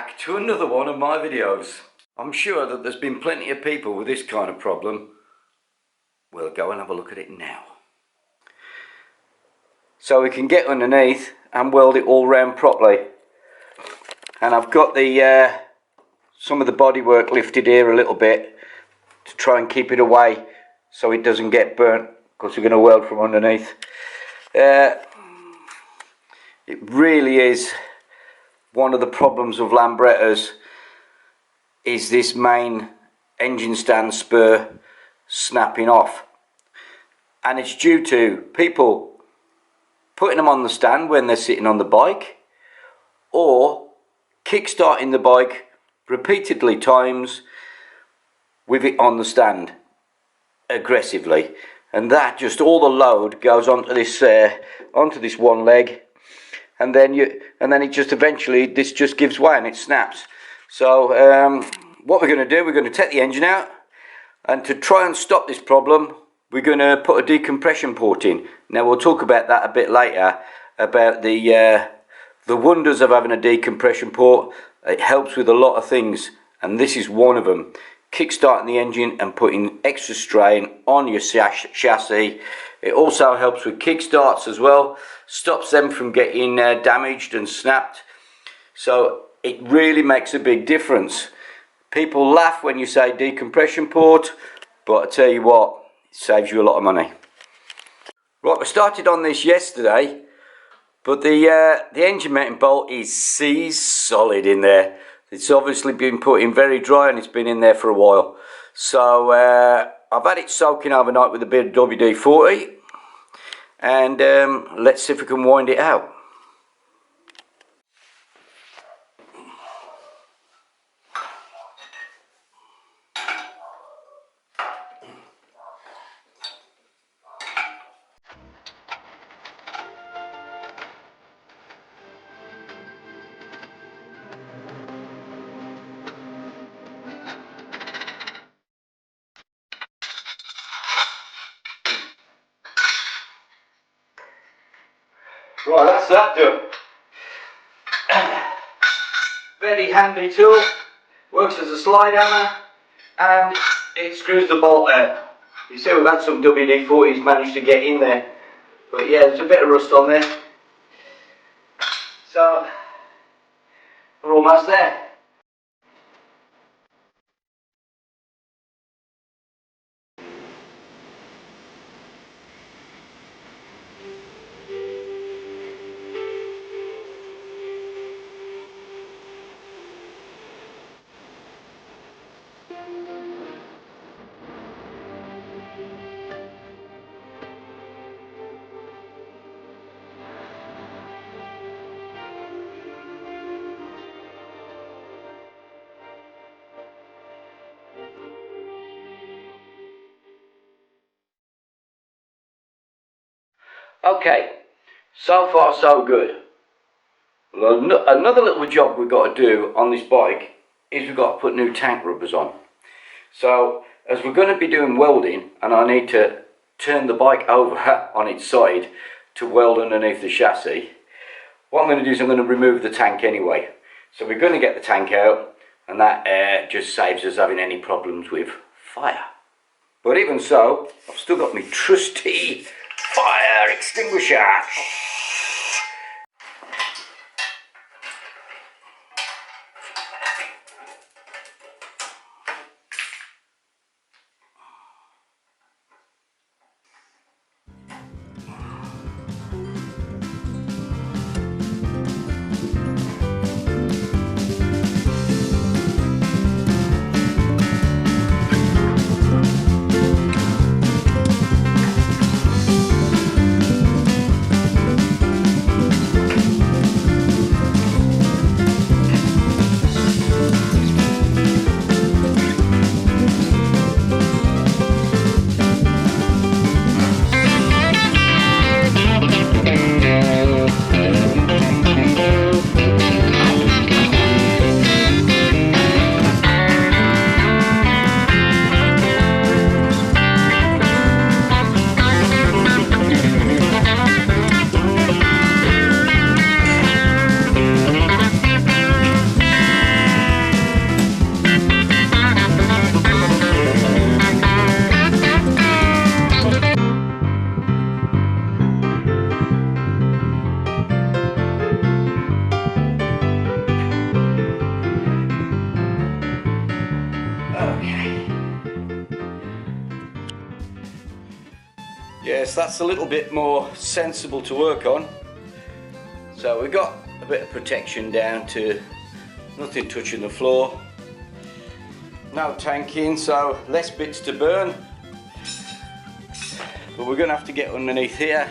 back to another one of my videos. I'm sure that there's been plenty of people with this kind of problem. We'll go and have a look at it now. So we can get underneath and weld it all round properly. And I've got the some of the bodywork lifted here a little bit to try and keep it away so it doesn't get burnt, because we're going to weld from underneath. It really is one of the problems of Lambrettas, is this main engine stand spur snapping off, and it's due to people putting them on the stand when they're sitting on the bike, or kick-starting the bike repeatedly times with it on the stand aggressively, and that just all the load goes onto this one leg, and then it just eventually this just gives way and it snaps. So what we're going to do, we're going to take the engine out, and to try and stop this problem we're going to put a decompression port in. Now we'll talk about that a bit later, about the wonders of having a decompression port. It helps with a lot of things, and this is one of them. Kick-starting the engine and putting extra strain on your chassis. It also helps with kick-starts as well, stops them from getting damaged and snapped. So it really makes a big difference. People laugh when you say decompression port, but I tell you what, it saves you a lot of money. Right, we started on this yesterday, but the engine mounting bolt is seized solid in there. It's obviously been put in very dry and it's been in there for a while. So I've had it soaking overnight with a bit of WD-40, and let's see if we can wind it out. Right, that's that done. Very handy tool, works as a slide hammer, and it screws the bolt out. You see we've had some WD-40s managed to get in there, but yeah, there's a bit of rust on there. So we're almost there. Okay, so far so good. Well, another little job we've got to do on this bike is we've got to put new tank rubbers on. So as we're going to be doing welding, and I need to turn the bike over on its side to weld underneath the chassis, what I'm going to do is I'm going to remove the tank anyway. So we're going to get the tank out, and that just saves us having any problems with fire. But even so, I've still got my trusty fire extinguisher. that's a little bit more sensible to work on. So we've got a bit of protection down to nothing touching the floor. No tanking, so less bits to burn. But we're going to have to get underneath here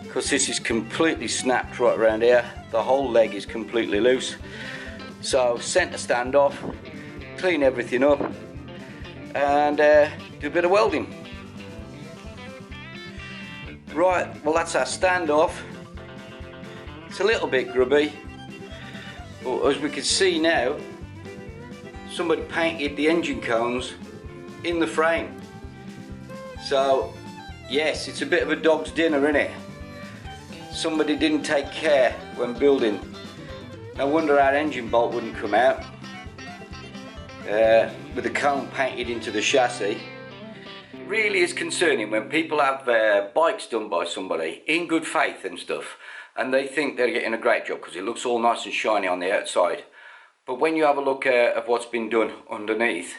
because this is completely snapped right around here. The whole leg is completely loose. So centre stand off, clean everything up and do a bit of welding. Right, well that's our standoff. It's a little bit grubby, but as we can see now, somebody painted the engine cones in the frame. So yes, it's a bit of a dog's dinner, isn't it? Somebody didn't take care when building. No wonder our engine bolt wouldn't come out with the cone painted into the chassis. It really is concerning when people have bikes done by somebody in good faith and stuff, and they think they're getting a great job because it looks all nice and shiny on the outside. But when you have a look at what's been done underneath,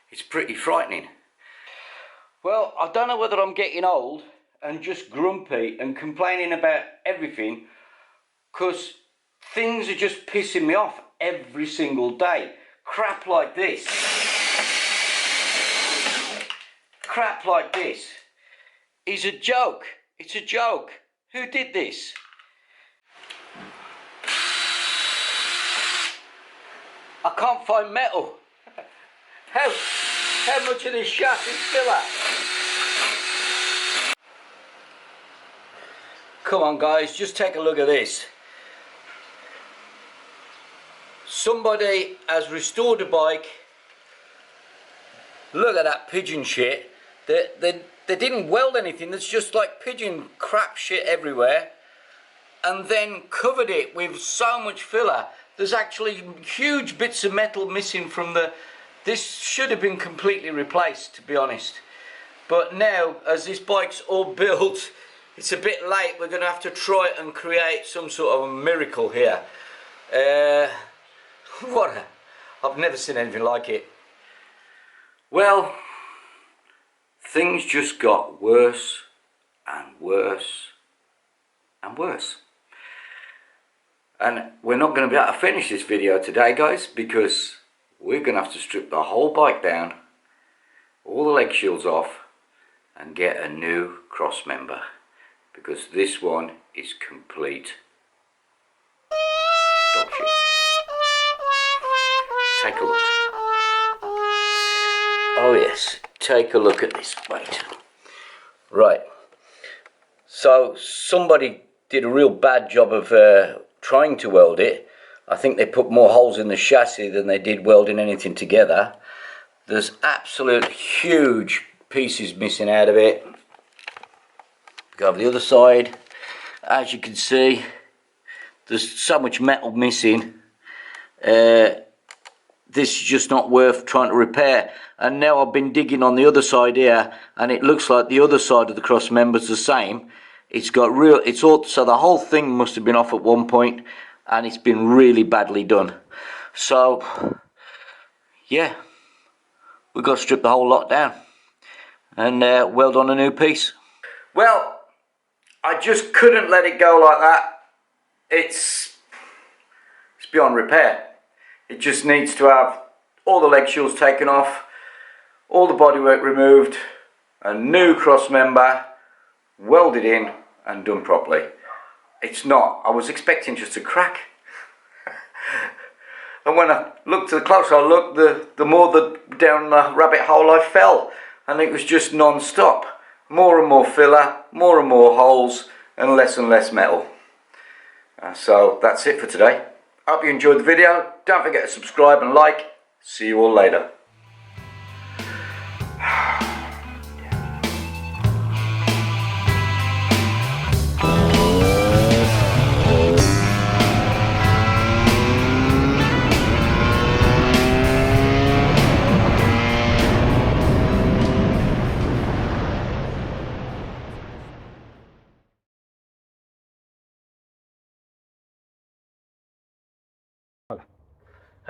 it's pretty frightening. Well, I don't know whether I'm getting old and just grumpy and complaining about everything, because things are just pissing me off every single day. Crap like this. Crap like this is a joke. It's a joke. Who did this? I can't find metal. How much of this shaft is filler? Come on guys, just take a look at this. Somebody has restored a bike. Look at that pigeon shit. They didn't weld anything. There's just like pigeon crap shit everywhere, and then covered it with so much filler. There's actually huge bits of metal missing from the... This should have been completely replaced, to be honest. But now, as this bike's all built, it's a bit late. We're going to have to try and create some sort of a miracle here. I've never seen anything like it. Well, things just got worse and worse and worse. And we're not going to be able to finish this video today, guys, because we're going to have to strip the whole bike down, all the leg shields off, and get a new cross member, because this one is complete dog shit. Take a look. Oh yes, take a look at this. Wait. Right. So somebody did a real bad job of trying to weld it. I think they put more holes in the chassis than they did welding anything together. There's absolute huge pieces missing out of it. Go over the other side. As you can see, there's so much metal missing. This is just not worth trying to repair. And now I've been digging on the other side here, and it looks like the other side of the cross member's the same. It's got so the whole thing must have been off at one point, and it's been really badly done. So yeah, we've got to strip the whole lot down and weld on a new piece. Well, I just couldn't let it go like that. It's beyond repair. It just needs to have all the leg shields taken off, all the bodywork removed, a new cross member, welded in and done properly. It's not. I was expecting just a crack. And when I looked the closer I looked, the more down the rabbit hole I fell. And it was just non-stop. More and more filler, more and more holes, and less metal. So that's it for today. Hope you enjoyed the video. Don't forget to subscribe and like. See you all later.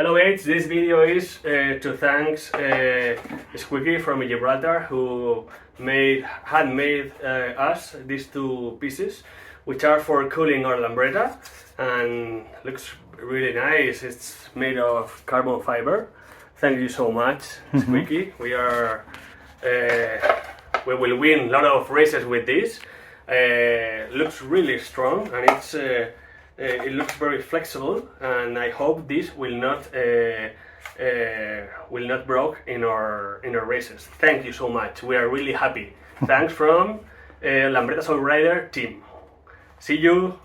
Hello mates, this video is to thank Squeaky from Gibraltar who had made us these two pieces, which are for cooling our Lambretta, and looks really nice. It's made of carbon fiber. Thank you so much, Squeaky. We will win a lot of races with this. Looks really strong, and it looks very flexible, and I hope this will not broke in our races. Thank you so much. We are really happy. Thanks from Lambretta Soul Rider team. See you.